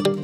Hello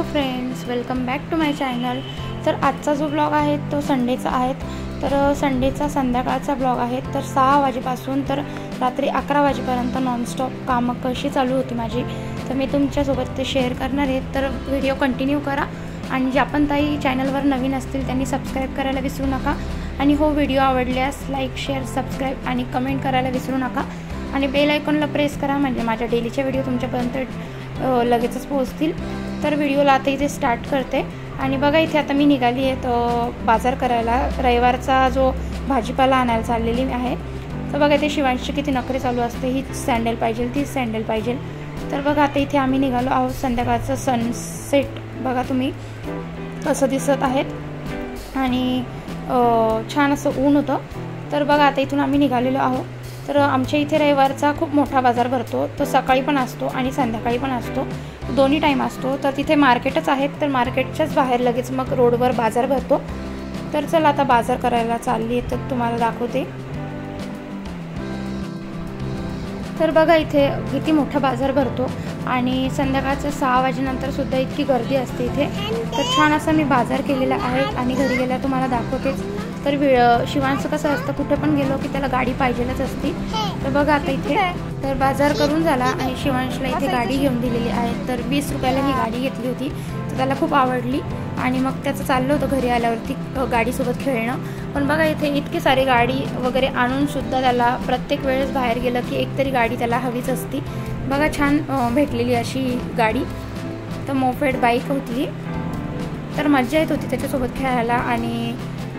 friends, welcome back to my channel. तर आजचा जो ब्लॉग आहे तो संडेचा आहे। तर संडेचा संध्याकाळचा ब्लॉग आहे। तर 6 वाजेपासून तर रात्री 11 वाजेपर्यंत नॉनस्टॉप कामं कशी चालू होती माझी, तर मी तुमच्यासोबत ते शेअर करणार आहे। तर व्हिडिओ कंटिन्यू करा आणि ज्या पण ताई चॅनलवर नवीन असतील त्यांनी सबस्क्राईब करायला विसरू नका। आणि हो, व्हिडिओ आवडल्यास लाईक, शेअर, सबस्क्राईब आणि कमेंट करायला विसरू नका। आणि बेल आयकॉनला प्रेस करा, म्हणजे माझ्या डेलीचे व्हिडिओ तुमच्यापर्यंत लगेचच पोहोचतील। तर व्हिडिओला आता इथे स्टार्ट करते। आणि बघा, इथे आता मी निघाली आहे तर बाजार करायला, रविवारचा जो भाजीपाला आणायला चाललेली आहे। तर बघा, इथे शिवांशी किती नखरे चालू असते, हीच सँडल पाहिजे, तीच सँडल पाहिजे। तर बघा, आता इथे आम्ही निघालो आहोत। संध्याकाळचं सनसेट बघा तुम्ही कसं दिसत आहेत आणि छान असं ऊन होतं। तर बघा, आता इथून आम्ही निघालेलो आहोत। तर आमच्या इथे रविवारचा खूप मोठा बाजार भरतो, तो सकाळी पण असतो आणि संध्याकाळी पण असतो, दोन्ही टाईम असतो। तर तिथे मार्केटच आहेत, तर मार्केटच्याच बाहेर लगेच मग रोडवर बाजार भरतो। तर चला आता बाजार करायला चालली आहे, तर तुम्हाला दाखवते। तर बघा, इथे किती मोठा बाजार भरतो आणि संध्याकाळचं 6 वाजेनंतर सुद्धा इतकी गर्दी असते इथे। तर छान असा मी बाजार केलेला आहे आणि घरी गेल्या तुम्हाला दाखवतेच। तर शिवांचं कसं असतं, कुठे पण गेलो की त्याला गाडी पाहिजेलच असते। तर बघा, आता इथे तर बाजार करून झाला आणि शिवांशला इथे गाडी घेऊन दिलेली आहे। तर 20 रुपयाला ही गाडी घेतली होती, तर त्याला खूप आवडली आणि मग त्याचं चाललं होतं घरी आल्यावरती गाडीसोबत खेळणं। पण बघा, इथे इतकी सारी गाडी वगैरे आणूनसुद्धा त्याला प्रत्येक वेळेस बाहेर गेलं की एकतरी गाडी त्याला हवीच असती। बघा, छान भेटलेली अशी गाडी, तर मोपेड बाईक होती। तर मजा येत होती त्याच्यासोबत खेळायला आणि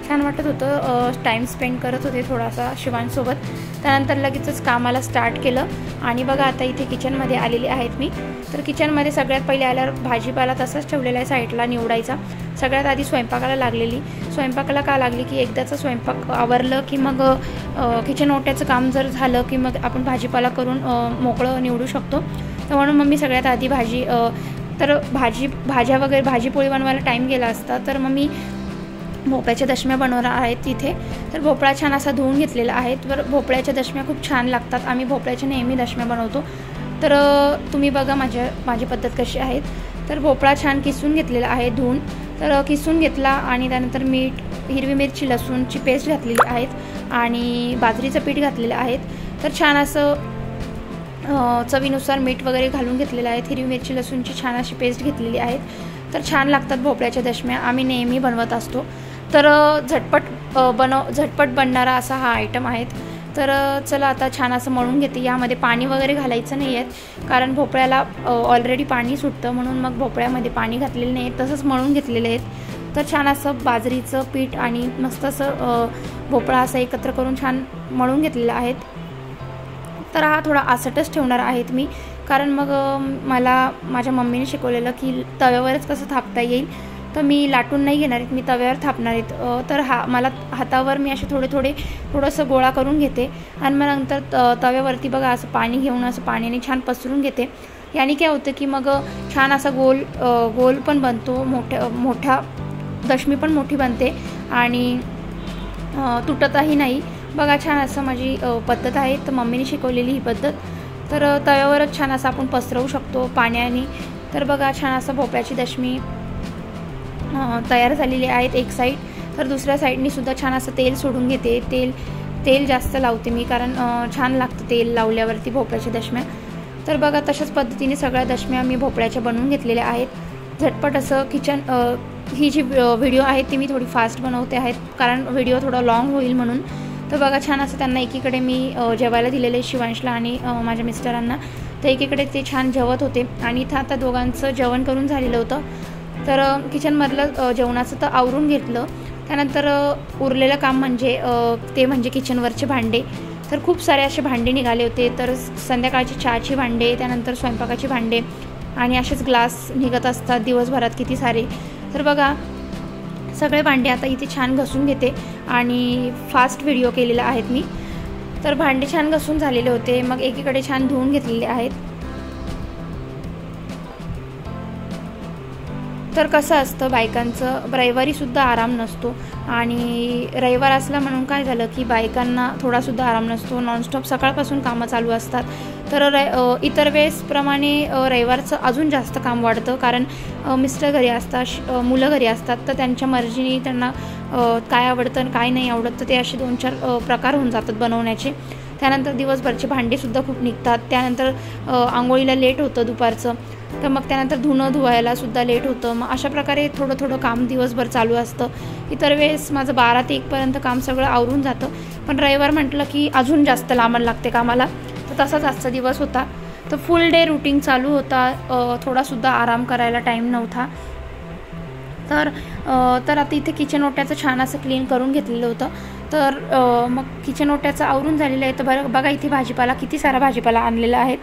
छान वाटत होतं, टाईम स्पेंड करत होते थोडासा शिवांसोबत। त्यानंतर लगेचच कामाला स्टार्ट केलं आणि बघा, आता इथे किचनमध्ये आलेली आहेत मी। तर किचनमध्ये सगळ्यात पहिले आल्यावर भाजीपाला तसाच ठेवलेला आहे साईडला निवडायचा। सगळ्यात आधी स्वयंपाकाला लागलेली। स्वयंपाकाला का लागली की एकदाचं स्वयंपाक आवरलं की मग किचन ओट्याचं काम जर झालं की मग आपण भाजीपाला करून मोकळं निवडू शकतो। तर म्हणून मग मी सगळ्यात आधी भाज्या वगैरे भाजीपोळी बनवायला टाईम गेला असता, तर मग मी भोपळ्याच्या दशम्या बनवणार आहेत तिथे। तर भोपळा छान असा धुवून घेतलेला आहे। तर भोपळ्याच्या दशम्या खूप छान लागतात, आम्ही भोपळ्याच्या नेहमी दशम्या बनवतो। तर तुम्ही बघा माझी पद्धत कशी आहे। तर भोपळा छान किसून घेतलेला आहे धुवून, तर किसून घेतला आणि त्यानंतर मीठ, हिरवी मिरची, लसूणची पेस्ट घातलेली आहेत आणि बाजरीचं पीठ घातलेलं आहे। तर छान असं चवीनुसार मीठ वगैरे घालून घेतलेलं आहे। हिरवी मिरची, लसूणची छान अशी पेस्ट घेतलेली आहे। तर छान लागतात भोपळ्याच्या दशम्या, आम्ही नेहमी बनवत असतो। तर झटपट बनणारा असा हा आयटम आहे। तर चला आता छान असं मळून घेते। यामध्ये पाणी वगैरे घालायचं नाही आहे, कारण भोपळ्याला ऑलरेडी पाणी सुटतं, म्हणून मग भोपळ्यामध्ये पाणी घातलेलं नाही आहे, तसंच मळून घेतलेले आहेत। तर छान असं बाजरीचं पीठ आणि मस्त असं भोपळा असं एकत्र करून छान मळून घेतलेलं आहे। तर हा थोडा आसटच ठेवणार आहेत मी, कारण मग मला माझ्या मम्मीने शिकवलेलं की तव्यावरच कसं थापता येईल, तर मी लाटून नाही घेणार आहेत, मी तव्यावर थापणार आहेत। तर मला हातावर मी असे थोडंसं गोळा करून घेते आणि मग नंतर तव्यावरती बघा असं पाणी घेऊन असं पाण्याने छान पसरून घेते। याने काय होतं की मग छान असा गोल पण बनतो, मोठा दशमी पण मोठी बनते आणि तुटतही नाही। बघा, छान असं माझी पद्धत आहे, तर मम्मीने शिकवलेली ही पद्धत। तर तव्यावरच छान असं आपण पसरवू शकतो पाण्याने। तर बघा, छान असं भोपळ्याची दशमी तयार झालेली आहेत एक साईड। तर दुसऱ्या साईडनी सुद्धा छान असं तेल सोडून घेते। तेल जास्त लावते मी, कारण छान लागतं तेल लावल्यावरती भोपळ्याच्या दशम्या। तर बघा, तशाच पद्धतीने सगळ्या दशम्या मी भोपळ्याच्या बनवून घेतलेल्या आहेत। झटपट असं ही जी व्हिडिओ आहे ती मी थोडी फास्ट बनवते आहेत, कारण व्हिडिओ थोडा लॉंग होईल म्हणून। तर बघा, छान असं त्यांना एकीकडे मी जेवायला दिलेले शिवांशला आणि माझ्या मिस्टरांना। तर एकीकडे ते छान जेवत होते आणि इथं आता दोघांचं जेवण करून झालेलं होतं। तर किचनमधलं जेवणाचं तर आवरून घेतलं। त्यानंतर उरलेलं काम म्हणजे किचनवरचे भांडे। तर खूप सारे असे भांडे निघाले होते। तर संध्याकाळची चहाची भांडे, त्यानंतर स्वयंपाकाची भांडे आणि असेच ग्लास निघत असतात दिवसभरात किती सारे। तर बघा, सगळे भांडे आता इथे छान घासून घेते आणि फास्ट व्हिडिओ केलेला आहेत मी। तर भांडे छान घसून झालेले होते, मग एकीकडे छान धुवून घेतलेले आहेत। तर कसं असतं बायकांचं, रविवारीसुद्धा आराम नसतो आणि रविवार असला म्हणून काय झालं की बायकांना थोडासुद्धा आराम नसतो, नॉनस्टॉप सकाळपासून कामं चालू असतात। तर इतर वेळेसप्रमाणे रविवारचं अजून जास्त काम वाढतं, कारण मिस्टर घरी असतात, मुलं घरी असतात, तर त्यांच्या मर्जीने त्यांना काय आवडतं आणि काय नाही आवडत, तर ते असे 2-4 प्रकार होऊन जातात बनवण्याचे। त्यानंतर दिवसभरचे भांडेसुद्धा खूप निघतात, त्यानंतर आंघोळीला लेट होतं दुपारचं, तर मग त्यानंतर धुणं धुवायलासुद्धा लेट होतं। मग अशा प्रकारे थोडं थोडं काम दिवसभर चालू असतं। इतर वेळेस माझं 12 ते 1 पर्यंत काम सगळं आवरून जातं, पण रविवार म्हटलं की अजून जास्त लांबण लागते कामाला, तर तसाच आजचा दिवस होता। तर फुल डे रूटीन चालू होता, थोडासुद्धा आराम करायला टाईम नव्हता। तर आता इथे किचन ओट्याचं छान असं क्लीन करून घेतलेलं होतं। तर मग किचन ओट्याचं आवरून झालेलं आहे। तर बघा इथे भाजीपाला, किती सारा भाजीपाला आणलेला आहे,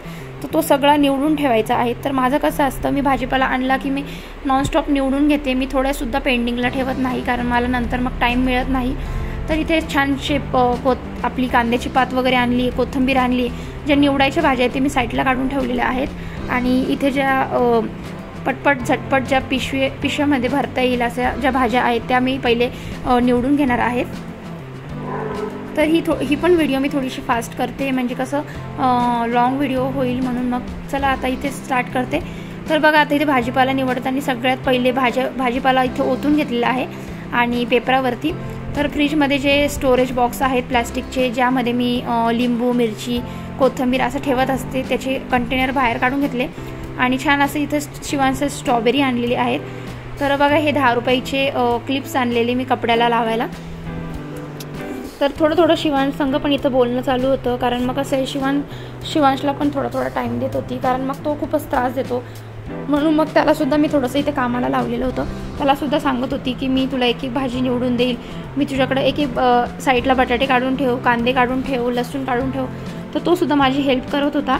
तर तो सगळा निवडून ठेवायचा आहे। तर माझं कसं असतं, मी भाजीपाला आणला की मी नॉनस्टॉप निवडून घेते, मी थोड्यासुद्धा पेंडिंगला ठेवत नाही, कारण मला नंतर मग टाईम मिळत नाही। तर इथे छानशे आपली कांद्याची पात वगैरे आणली, कोथिंबीर आणली, ज्या निवडायच्या भाज्या आहेत ते मी साईडला काढून ठेवलेल्या आहेत। आणि इथे ज्या पटपट झटपट ज्या पिशव्यामध्ये भरता येईल अशा ज्या भाज्या आहेत त्या मी पहिले निवडून घेणार आहेत। तर ही पण व्हिडिओ मी थोडीशी फास्ट करते, म्हणजे कसं लॉंग व्हिडिओ होईल म्हणून। मग चला आता इथे स्टार्ट करते। तर बघा आता इथे भाजीपाला निवडताना सगळ्यात पहिले भाजीपाला इथे ओतून घेतलेला आहे आणि पेपरावरती। तर फ्रीजमध्ये जे स्टोरेज बॉक्स आहेत प्लॅस्टिकचे, ज्यामध्ये मी लिंबू, मिरची, कोथिंबीर असं ठेवत असते, त्याचे कंटेनर बाहेर काढून घेतले आणि छान असं इथं शिवांचे स्ट्रॉबेरी आणलेली आहेत। तर बघा हे 10 रुपयाचे क्लिप्स आणलेले मी कपड्याला लावायला। तर थोडं शिवांश संग पण इथं बोलणं चालू होतं, कारण मग असं शिवांशला पण थोडा टाईम देत होती, कारण मग तो खूपच त्रास देतो, म्हणून मग त्यालासुद्धा मी थोडंसं इथे कामाला लावलेलं होतं। त्यालासुद्धा सांगत होती की मी तुला एक भाजी निवडून देईल, मी तुझ्याकडे एक साईडला बटाटे काढून ठेव, कांदे काढून ठेव, लसूण काढून ठेव। तर तो सुद्धा माझी हेल्प करत होता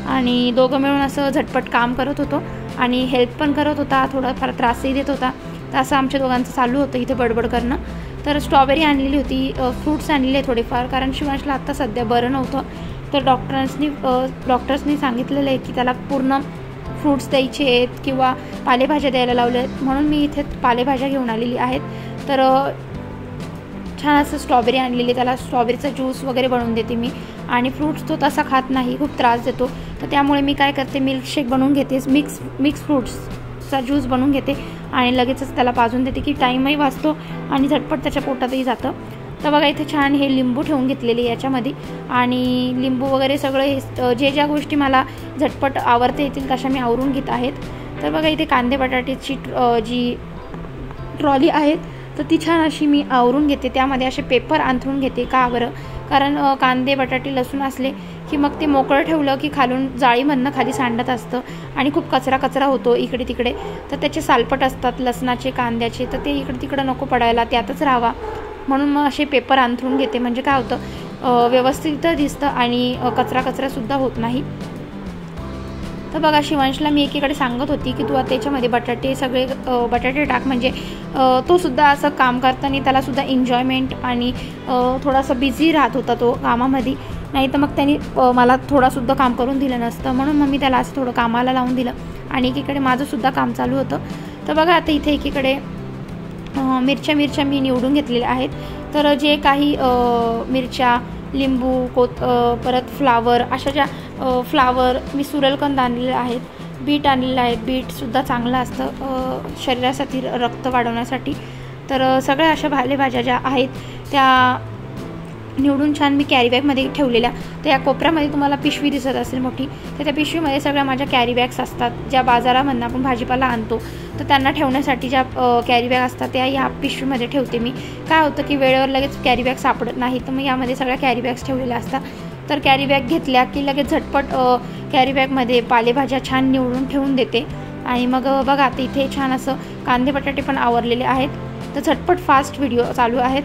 आणि दोघं मिळून असं झटपट काम करत होतो आणि हेल्प पण करत होता, थोडाफार त्रासही देत होता। तर असं आमच्या दोघांचं चालू होतं इथे बडबड करणं। तर स्ट्रॉबेरी आणलेली होती, फ्रूट्स आणलेले थोडेफार, कारण शिवांशला आत्ता सध्या बरं नव्हतं, तर डॉक्टर्सनी सांगितलेलं आहे की त्याला पूर्ण फ्रूट्स द्यायचे आहेत किंवा पालेभाज्या द्यायला लावल्या आहेत, म्हणून मी इथे पालेभाज्या घेऊन आलेली आहेत। तर छान असं स्ट्रॉबेरी आणलेली, त्याला स्ट्रॉबेरीचा ज्यूस वगैरे बनवून देते मी, आणि फ्रूट्स तो तसा खात नाही, खूप त्रास देतो, तर त्यामुळे मी काय करते, मिल्कशेक बनवून घेते, मिक्स फ्रूट्सचा ज्यूस बनवून घेते आणि लगेचच त्याला पाजून देते की टाईमही वाचतो आणि झटपट त्याच्या पोटातही जातं। तर बघा इथे छान हे लिंबू ठेवून घेतलेले याच्यामध्ये, आणि लिंबू वगैरे सगळं हे ज्या गोष्टी मला झटपट आवडता येतील तशा मी आवरून घेत आहेत। तर बघा इथे कांदे बटाट्याची जी ट्रॉली आहेत तर ती छान अशी मी आवरून घेते, त्यामध्ये असे पेपर अंथरून घेते। का बरं? कारण कांदे बटाटे लसूण असले की मग ते मोकळं ठेवलं की खालून जाळीमधनं खाली सांडत असतं आणि खूप कचरा होतो इकडे तिकडे, तर त्याचे सालपट असतात लसणाचे, कांद्याचे, तर ते इकडे तिकडे नको पडायला, त्यातच राहावा, म्हणून मग असे पेपर अंथरून घेते, म्हणजे काय होतं व्यवस्थित दिसतं आणि कचरासुद्धा होत नाही। तर बघा शिवांशला मी एकीकडे सांगत होती की तू आता त्याच्यामध्ये बटाटे टाक, म्हणजे तो सुद्धा असं काम करताना त्यालासुद्धा एन्जॉयमेंट आणि थोडासा बिझी राहत होता तो कामामध्ये, नाही तर मग त्यांनी मला थोडासुद्धा काम करून दिलं नसतं, म्हणून मग मी त्याला असं थोडं कामाला लावून दिलं आणि एकीकडे माझंसुद्धा काम चालू होतं। तर बघा आता इथे एकीकडे मिरच्या मी निवडून घेतलेल्या आहेत। तर जे काही मिरच्या, लिंबू, परत फ्लावर, अशा ज्या फ्लावर मी सुरलकंद आणलेले आहेत, बीट आणलेलं आहे, बीटसुद्धा चांगलं असतं शरीरासाठी, रक्त वाढवण्यासाठी। तर सगळ्या अशा पालेभाज्या ज्या आहेत त्या निवडून छान मी कॅरीबॅगमध्ये ठेवलेल्या। तर या कोपऱ्यामध्ये तुम्हाला पिशवी दिसत असेल मोठी, तर त्या पिशवीमध्ये सगळ्या माझ्या कॅरीबॅग्स असतात, ज्या बाजारामधून आपण भाजीपाला आणतो तर त्यांना ठेवण्यासाठी ज्या कॅरीबॅग असतात त्या या पिशवीमध्ये ठेवते मी। काय होतं की वेळेवर लगेच कॅरीबॅग सापडत नाही, तर मग यामध्ये सगळ्या कॅरीबॅग्स ठेवलेल्या असतात। तर कॅरीबॅग घेतल्या की लगेच झटपट कॅरीबॅगमध्ये पालेभाज्या छान निवडून ठेवून देते। आणि मग बघा आता इथे छान असं कांदे बटाटे पण आवरलेले आहेत, तर झटपट फास्ट व्हिडिओ चालू आहेत।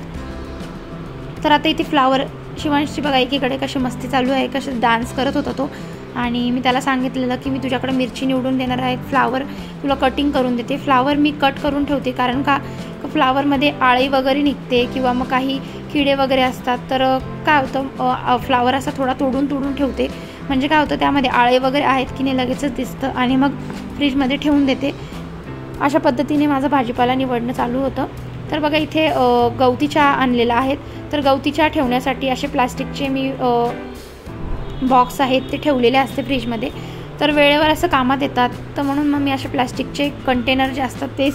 तर आता इथे फ्लावर शिवांशची बघा एकीकडे कशी मस्ती चालू आहे, कसे डान्स करत होता तो, आणि मी त्याला सांगितलेलं की मी तुझ्याकडे मिरची निवडून देणार आहे, फ्लावर तुला कटिंग करून देते. फ्लावर मी कट करून ठेवते, कारण का फ्लावरमध्ये आळी वगैरे निघते किंवा मग काही किडे वगैरे असतात. तर काय होतं, फ्लावर असा थोडा तोडून ठेवते, म्हणजे काय होतं त्यामध्ये आळे वगैरे आहेत की नाही लगेचच दिसतं, आणि मग फ्रीजमध्ये ठेवून देते. अशा पद्धतीने माझं भाजीपाला निवडणं चालू होतं. तर बघा इथे गवती चहा आणलेला आहेत. तर गवती चहा ठेवण्यासाठी असे प्लास्टिकचे मी बॉक्स आहेत ते ठेवलेले असते फ्रीजमध्ये. तर वेळेवर असं कामात येतात, तर म्हणून मग मी असे प्लास्टिकचे कंटेनर जे असतात ते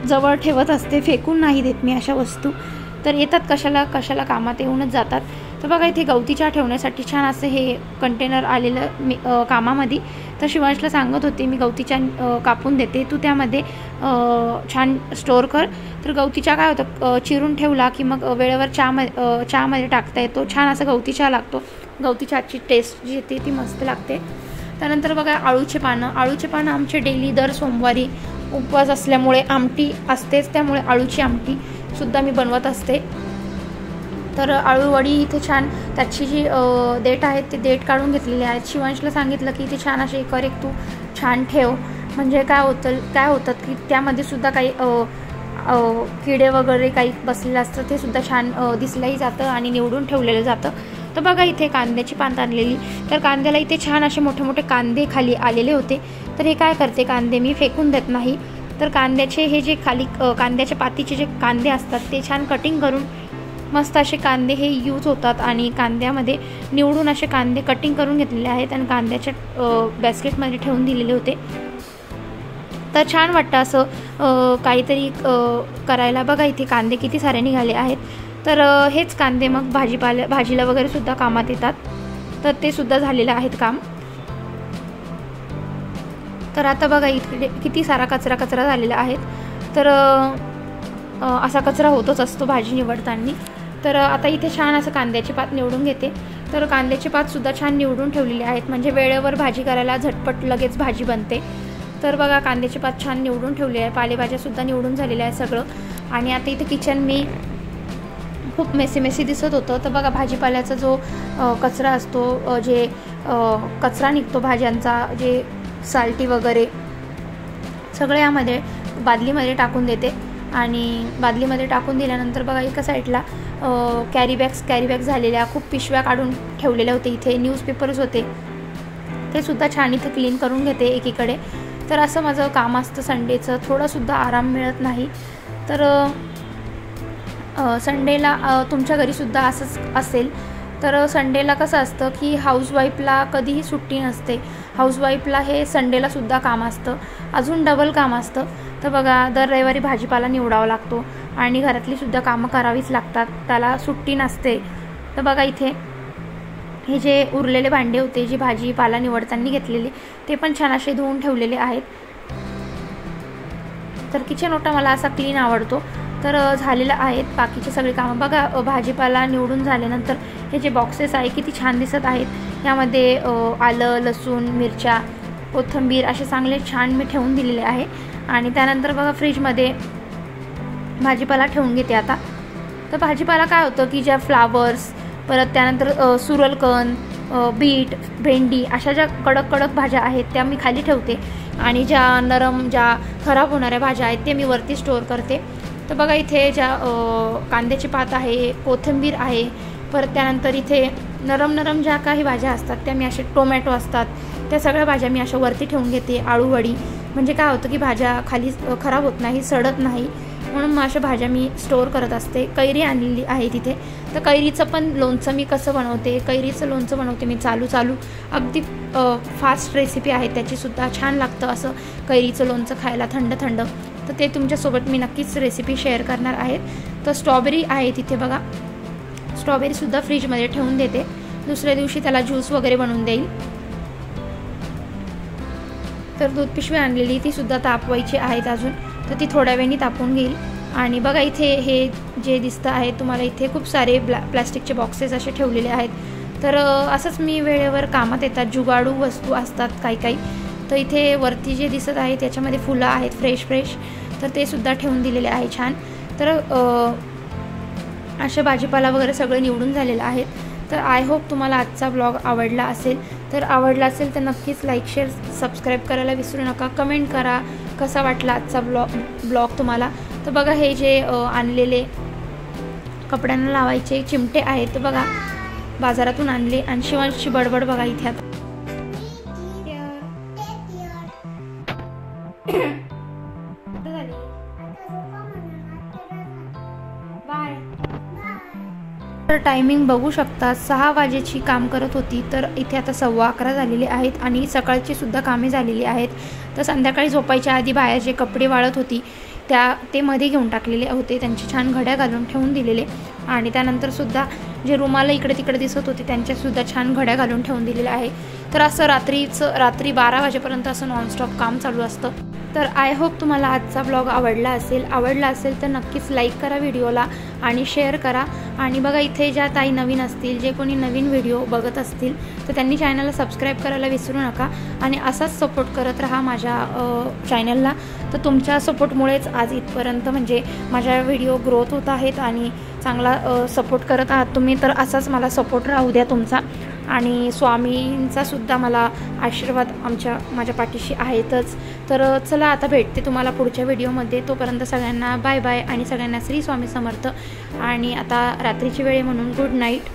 जवळ ठेवत असते, फेकून नाही देत मी अशा वस्तू. तर येतात कशाला कामात येऊनच जातात. तर बघा इथे गवती चहा ठेवण्यासाठी छान असं हे कंटेनर आलेलं मी कामामध्ये. तर शिवांशला सांगत होते मी गवती चहा कापून देते, तू त्यामध्ये छान स्टोअर कर. तर गवती चहा काय होतं, चिरून ठेवला की मग वेळेवर चहामध्ये टाकता येतो, छान असं गवती चहा लागतो. गवती चहाची टेस्ट जी येते ती मस्त लागते. त्यानंतर बघा आळूचे पानं आमचे डेली दर सोमवारी उपवास असल्यामुळे आमटी असतेच, त्यामुळे आळूची आमटी सुद्धा मी बनवत असते. तर आळूवडी इथे छान त्याची जी देठ आहेत ते देठ काढून घेतलेली आहेत. शिवांशला सांगितलं की ते छान असे एक तू छान ठेव, म्हणजे काय होतं की त्यामध्ये सुद्धा काही किडे वगैरे काही बसलेलं असतं, ते सुद्धा छान दिसलंही जातं आणि निवडून ठेवलेलं जातं. तर बघा इथे कांद्याची पात आणलेली. तर कांद्याला इथे छान असे मोठे कांदे खाली आलेले होते. तर हे काय करते, कांदे मी फेकून देत नाही. तर कांद्याचे हे जे खाली कांद्याच्या पातीचे जे कांदे असतात ते छान कटिंग करून मस्त असे कांदे हे यूज होतात, आणि कांद्यामध्ये निवडून असे कांदे कटिंग करून घेतलेले आहेत आणि कांद्याच्या बॅस्केटमध्ये ठेवून दिलेले होते. तर छान वाटतं असं काहीतरी करायला. बघा इथे कांदे किती सारे निघाले आहेत. तर हेच कांदे मग भाजीला वगैरे सुद्धा कामात येतात. तर ते सुद्धा झालेलं आहेत काम. तर आता बघा इकडे किती सारा कचरा झालेला आहे. तर असा कचरा होतच असतो भाजी निवडताना. तर आता इथे छान असं कांद्याची पात निवडून घेते. तर कांद्याची पातसुद्धा छान निवडून ठेवलेली आहेत, म्हणजे वेळेवर भाजी करायला झटपट लगेच भाजी बनते. तर बघा कांद्याची पात छान निवडून ठेवली आहे, पालेभाज्यासुद्धा निवडून झालेल्या आहे सगळं. आणि आता इथे किचन मी खूप मेसी दिसत होतं. तर बघा भाजीपाल्याचा जो कचरा असतो, जे कचरा निघतो भाज्यांचा, जे साल्टी वगैरे सगळं यामध्ये बादलीमध्ये टाकून देते. आणि बादलीमध्ये टाकून दिल्यानंतर बघा एका साईडला कॅरी बॅग झालेल्या खूप पिशव्या काढून ठेवलेल्या होते. इथे न्यूजपेपर्स होते, ते सुद्धा छान इथे क्लीन करून घेते एकीकडे. तर असं माझं काम असतं संडेचं, थोडासुद्धा आराम मिळत नाही. तर संडेला तुमच्या घरीसुद्धा असंच असेल. तर संडेला कसं असतं की हाऊसवाईफला कधीही सुट्टी नसते. हाऊसवाईफला हे संडेलासुद्धा काम असतं, अजून डबल काम असतं. तर बघा दर रविवारी भाजीपाला निवडावा लागतो आणि घरातलीसुद्धा कामं करावीच लागतात, त्याला सुट्टी नसते. तर बघा इथे हे जे उरलेले भांडे होते, जे भाजीपाला निवडताना घेतलेले, ते पण छान असे धुवून ठेवलेले आहेत. तर किचन ओटा मला असा क्लीन आवडतो. तर झालेलं आहेत बाकीचे सगळे कामं. बघा भाजीपाला निवडून झाल्यानंतर हे जे बॉक्सेस आहे किती छान दिसत आहेत. यामध्ये आलं, लसूण, मिरच्या, कोथिंबीर असे चांगले छान मी ठेवून दिलेले आहे. आणि त्यानंतर बघा फ्रीजमध्ये भाजीपाला ठेवून घेते आता. तर भाजीपाला काय होतं की ज्या फ्लावर्स, परत त्यानंतर सुरलकन, बीट, भेंडी अशा ज्या कडक भाज्या आहेत त्या मी खाली ठेवते, आणि ज्या नरम, ज्या खराब होणाऱ्या भाज्या आहेत ते मी वरती स्टोअर करते. तर बघा इथे ज्या कांद्याची पात आहे, कोथिंबीर आहे, परत त्यानंतर इथे नरम ज्या काही भाज्या असतात त्या मी असे, टोमॅटो असतात, त्या सगळ्या भाज्या मी अशा वरती ठेवून घेते. आळूवडी, म्हणजे काय होतं की भाज्या खाली खराब होत नाही, सडत नाही, म्हणून मग अशा भाज्या मी स्टोअर करत असते. कैरी आणलेली आहे तिथे. तर कैरीचं पण लोणचं मी कसं बनवते, कैरीचं लोणचं बनवते मी चालू अगदी फास्ट रेसिपी आहे त्याचीसुद्धा, छान लागतं असं कैरीचं लोणचं खायला थंड. तर ते तुमच्यासोबत मी नक्कीच रेसिपी शेअर करणार आहे. तर स्ट्रॉबेरी आहे तिथे बघा, स्ट्रॉबेरीसुद्धा फ्रीजमध्ये ठेवून देते, दुसऱ्या दिवशी त्याला ज्यूस वगैरे बनवून देईल. तर दूध पिशवी आणलेली तीसुद्धा तापवायची आहेत अजून, तर ती थोड्या वेळाने तापून घेईल. आणि बघा इथे हे जे दिसतं आहे तुम्हाला, इथे खूप सारे प्लास्टिकचे बॉक्सेस असे ठेवलेले आहेत. तर असंच मी वेळेवर कामात येतात, जुगाडू वस्तू असतात काही. तर इथे वरती जे दिसत आहे त्याच्यामध्ये फुलं आहेत फ्रेश, तर ते सुद्धा ठेवून दिलेले आहे छान. तर अशा भाजीपाला वगैरे सगळं निवडून झालेलं आहे. तर आय होप तुम्हाला आजचा ब्लॉग आवडला असेल. तर आवडला असेल तर नक्कीच लाईक शेअर सबस्क्राईब करायला विसरू नका. कमेंट करा कसा वाटला आजचा ब्लॉग तुम्हाला. तर बघा हे जे आणलेले कपड्यांना लावायचे चिमटे आहेत ते बघा बाजारातून आणले. आणि शिवांशची बडबड बघा इथे आता. बाय. तर टायमिंग बघू शकता 6 वाजेची काम करत होती तर इथे आता 11:15 झालेले आहेत आणि सकाळची सुद्धा कामे झालेली आहेत. तर संध्याकाळी झोपायच्या आधी बाहेर जे कपडे वाळत होती ते मध्ये घेऊन टाकलेले होते, त्यांची छान घड्या घालून ठेवून दिलेले. आणि त्यानंतर सुद्धा जे रुमाला इकडे तिकडे दिसत होते त्यांच्यासुद्धा छान घड्या घालून ठेवून दिलेले आहे. तर असं रात्री 12 वाजेपर्यंत असं नॉनस्टॉप काम चालू असतं. तर आय होप तुम्हाला आजचा ब्लॉग आवडला असेल तर नक्कीच लाईक करा व्हिडिओला आणि शेअर करा. आणि बघा इथे ज्या ताई नवीन असतील, जे कोणी नवीन व्हिडिओ बघत असतील तर त्यांनी चॅनलला सबस्क्राईब करायला विसरू नका आणि असाच सपोर्ट करत राहा माझ्या चॅनलला. तर तुमच्या सपोर्टमुळेच आज इथपर्यंत म्हणजे माझ्या व्हिडिओ ग्रोथ होत आहेत आणि चांगला सपोर्ट करत आहात तुम्ही. तर असाच मला सपोर्ट राहू द्या तुमचा. आणि स्वामींचा सुद्धा मला आशीर्वाद माझ्या पाठीशी आहेतच. तर चला आता भेटते तुम्हाला पुढच्या व्हिडिओमध्ये. तोपर्यंत सगळ्यांना बाय बाय आणि सगळ्यांना श्री स्वामी समर्थ. आणि आता रात्रीची वेळ म्हणून गुड नाईट.